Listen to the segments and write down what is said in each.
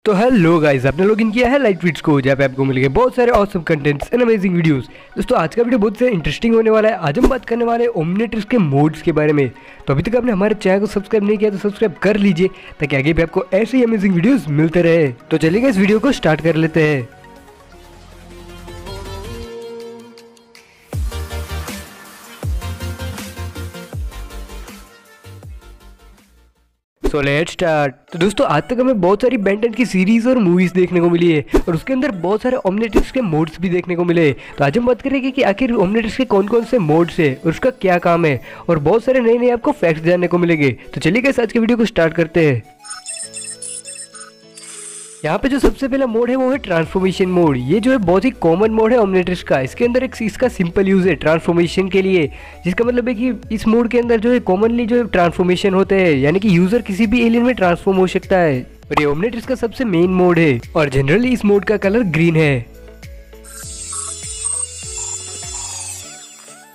तो hello guys, आपने login किया है लाइट ट्वीट्स को, जहाँ पे आपको मिलेंगे बहुत सारे awesome contents and amazing videos. दोस्तों आज का वीडियो बहुत से इंटरेस्टिंग होने वाला है। आज हम बात करने वाले हैं ओमनिट्रिक्स के मोड्स के बारे में। तो अभी तक आपने हमारे चैनल को सब्सक्राइब नहीं किया तो सब्सक्राइब कर लीजिए ताकि आगे भी आपको ऐसे ही अमेजिंग वीडियोस मिलते रहे। तो चलिए इस वीडियो को स्टार्ट कर लेते हैं। So let's start. तो दोस्तों आज तक हमें बहुत सारी बेन 10 की सीरीज और मूवीज देखने को मिली है और उसके अंदर बहुत सारे ओमनिट्रिक्स के मोड्स भी देखने को मिले। तो आज हम बात करेंगे कि आखिर ओमनिट्रिक्स के कौन कौन से मोड्स है और उसका क्या काम है, और बहुत सारे नए नए आपको फैक्ट्स जानने को मिलेंगे। तो चलिए गाइस आज के वीडियो को स्टार्ट करते हैं। यहाँ पे जो सबसे पहला मोड है वो है ट्रांसफॉर्मेशन मोड। ये जो है बहुत ही कॉमन मोड है ओमनिट्रिक्स का। इसके अंदर एक इसका सिंपल यूज है ट्रांसफॉर्मेशन के लिए, जिसका मतलब है कि इस मोड के अंदर जो है कॉमनली जो है ट्रांसफॉर्मेशन होते हैं, यानी कि यूजर किसी भी एलियन में ट्रांसफॉर्म हो सकता है। और ये ओमनिट्रिक्स का सबसे मेन मोड है और जनरली इस मोड का कलर ग्रीन है।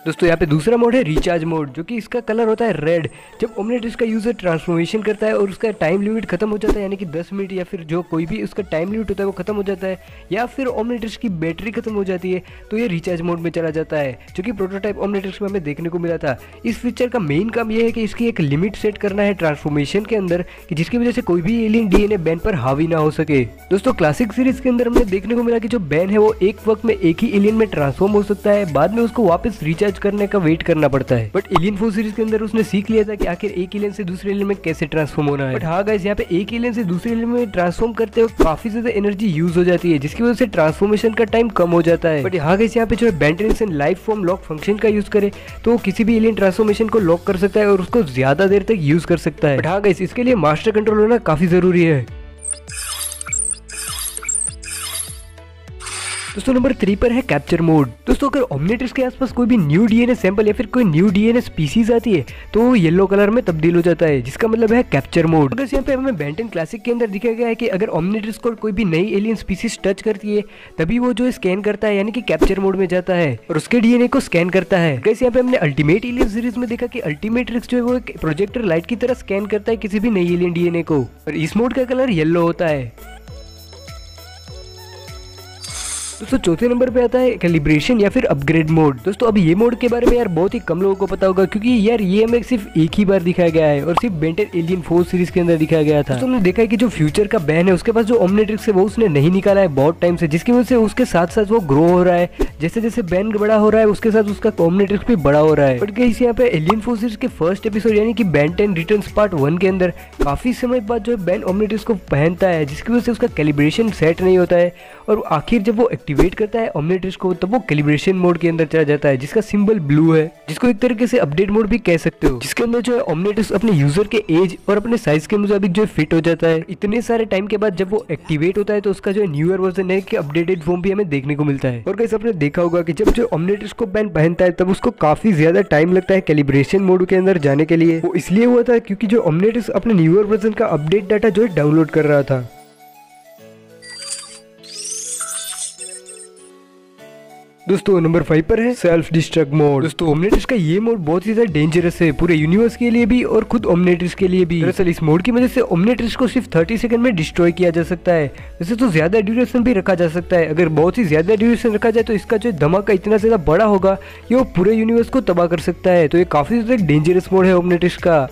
दोस्तों यहाँ पे दूसरा मोड है रिचार्ज मोड, जो कि इसका कलर होता है रेड। जब ओमनिट्रिक्स का यूजर ट्रांसफॉर्मेशन करता है और उसका टाइम लिमिट खत्म हो जाता है, यानी कि 10 मिनट या फिर जो कोई भी उसका टाइम लिमिट होता है वो खत्म हो जाता है, या फिर ओमनिट्रिक्स की बैटरी खत्म हो जाती है, तो ये रिचार्ज मोड में चला जाता है, जो कि प्रोटोटाइप ओमनिट्रिक्स में हमें देखने को मिला था। इस फीचर का मेन काम यह है कि इसकी एक लिमिट सेट करना है ट्रांसफॉर्मेशन के अंदर, कि जिसकी वजह से कोई भी एलियन डीएनए बैन पर हावी ना हो सके। दोस्तों क्लासिक सीरीज के अंदर हमने देखने को मिला कि जो बैन है वो एक वक्त में एक ही एलियन में ट्रांसफॉर्म हो सकता है, बाद में उसको वापस रिचार्ज करने का वेट करना पड़ता है। बट एलियन 4 सीरीज के अंदर उसने सीख लिया था कि आखिर एक एलियन से दूसरे एलियन में कैसे ट्रांसफॉर्म होना है। बट हाँ गाइस, यहाँ पे एक एलियन से दूसरे एलियन में ट्रांसफॉर्म करते हुए काफी ज्यादा एनर्जी यूज हो जाती है, जिसकी वजह से ट्रांसफॉर्मेशन का टाइम कम हो जाता है। बट हाँ गाइस, यहाँ पे जो है Ben 10 life form lock function का यूज करे तो किसी भी एलियन ट्रांसफॉर्मेशन को लॉक कर सकता है और उसको ज्यादा देर तक यूज कर सकता है। बट हाँ गाइस, इसके लिए मास्टर कंट्रोल होना काफी जरूरी है। दोस्तों नंबर 3 पर है कैप्चर मोड। दोस्तों अगर ओमनिट्रिक्स के आसपास कोई भी न्यू डीएनए सैंपल या फिर कोई न्यू डीएनए स्पीसीज आती है तो वो येलो कलर में तब्दील हो जाता है, जिसका मतलब है कैप्चर मोड। अगर यहाँ पे हमें बेन 10 क्लासिक के अंदर दिखाया गया है कि अगर ओमनिट्रिक्स को कोई भी नई एलियन स्पीसीज टच करती है तभी वो जो स्कैन करता है, यानी कि कैप्चर मोड में जाता है और उसके डीएनए को स्कैन करता है। यहाँ पे हमने अल्टीमेट एलियन सीरीज में देखा कि अल्टीमेट्रिक्स जो है वो एक प्रोजेक्टर लाइट की तरह स्कैन करता है किसी भी नई एलियन डीएनए को, और इस मोड का कलर येलो होता है। दोस्तों चौथे नंबर पे आता है कैलिब्रेशन या फिर अपग्रेड मोड। दोस्तों अब ये मोड के बारे में यार बहुत ही कम लोगों को पता होगा, क्योंकि यार ये हमें सिर्फ एक ही बार दिखाया गया है और सिर्फ बेन 10 एलियन 4 सीरीज के अंदर दिखाया गया था। तो हमने देखा है कि जो फ्यूचर का बैन है उसके पास जो ओमनिट्रिक्स है वो उसने नहीं निकाला है बहुत टाइम से, जिसकी वजह से उसके साथ साथ वो ग्रो हो रहा है। जैसे जैसे बैन बड़ा हो रहा है उसके साथ उसका ओमनिट्रिक्स भी बड़ा हो रहा है। बट गाइस यहाँ पे एलियन 4 सीरीज के फर्स्ट एपिसोड यानी कि बेन 10 रिटर्न्स पार्ट 1 के अंदर काफी समय बाद जो है बैन ओमनिट्रिक्स को पहनता है, जिसकी वजह से उसका कैलिब्रेशन सेट नहीं होता है, और आखिर जब वो एक्टिवेट करता है ओमनिट्रिक्स को तब वो कैलिब्रेशन मोड के अंदर चला जाता है, जिसका सिंबल ब्लू है, जिसको एक तरीके से अपडेट मोड भी कह सकते हो, जिसके अंदर जो है ओमनिट्रिक्स अपने यूजर के एज और अपने साइज के मुताबिक जो फिट हो जाता है। इतने सारे टाइम के बाद जब वो एक्टिवेट होता है तो उसका जो न्यूअर वर्जन है कि अपडेटेड फॉर्म भी हमें देखने को मिलता है। और गाइस आपने देखा होगा कि जब जो ओमनिट्रिक्स को बैन पहनता है तब उसको काफी ज्यादा टाइम लगता है कैलिब्रेशन मोड के अंदर जाने के लिए। वो इसलिए हुआ था क्योंकि जो ओमनिट्रिक्स अपने न्यूअर वर्जन का अपडेट डाटा जो है डाउनलोड कर रहा था। दोस्तों नंबर 5 पर है सेल्फ डिस्ट्रक्ट मोड। दोस्तों ओमनिट्रिक्स का ये मोड बहुत ही ज्यादा डेंजरस है पूरे यूनिवर्स के लिए भी और खुद ओमनिट्रिक्स के लिए भी। दरअसल इस मोड की वजह से ओमनिट्रिक्स को सिर्फ 30 सेकंड में डिस्ट्रॉय किया जा सकता है। वैसे तो ज्यादा ड्यूरेशन भी रखा जा सकता है, अगर बहुत ही ज्यादा ड्यूरेशन रखा जाए तो इसका जो धमाका इतना ज्यादा बड़ा होगा कि वो पूरे यूनिवर्स को तबाह कर सकता है। तो ये काफी ज्यादा डेंजरस मोड है ओमनिट्रिक्स का।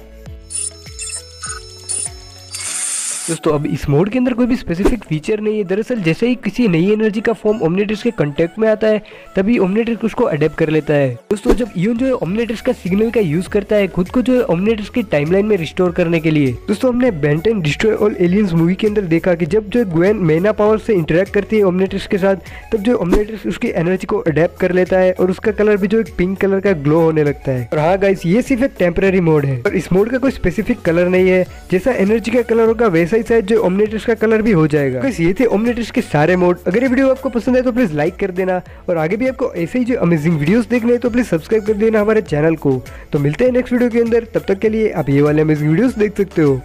दोस्तों अब इस मोड के अंदर कोई भी स्पेसिफिक फीचर नहीं है। दरअसल जैसे ही किसी नई एनर्जी का फॉर्म ओमनिट्रिक्स के कांटेक्ट में आता है तभी ओमनिट्रिक्स उसको अडेप्ट कर लेता है। दोस्तों जब इवन जो है ओमनिट्रिक्स का सिग्नल का यूज करता है खुद को जो है ओमनिट्रिक्स की टाइमलाइन में रिस्टोर करने के लिए। दोस्तों हमने Ben 10 destroy all aliens movie के अंदर देखा कि जब जो ग्वेन मैना पावर से इंटरेक्ट करती है ओमनिट्रिक्स के साथ, तब जो ओमनिट्रिक्स उसकी एनर्जी को अडेप्ट कर लेता है और उसका कलर भी जो एक पिंक कलर का ग्लो होने लगता है। और हाँ गाइस, ये सिर्फ एक टेम्पररी मोड है और इस मोड का कोई स्पेसिफिक कलर नहीं है। जैसा एनर्जी का कलर होगा वैसा ही शायद जो ओमनिट्रिक्स का कलर भी हो जाएगा। बस ये थे ओमनिट्रिक्स के सारे मोड। अगर ये वीडियो आपको पसंद है तो प्लीज लाइक कर देना, और आगे भी आपको ऐसे ही जो अमेजिंग वीडियोस देखने हैं तो प्लीज सब्सक्राइब कर देना हमारे चैनल को। तो मिलते हैं नेक्स्ट वीडियो के अंदर, तब तक के लिए आप ये वाले अमेजिंग वीडियोस देख सकते हो।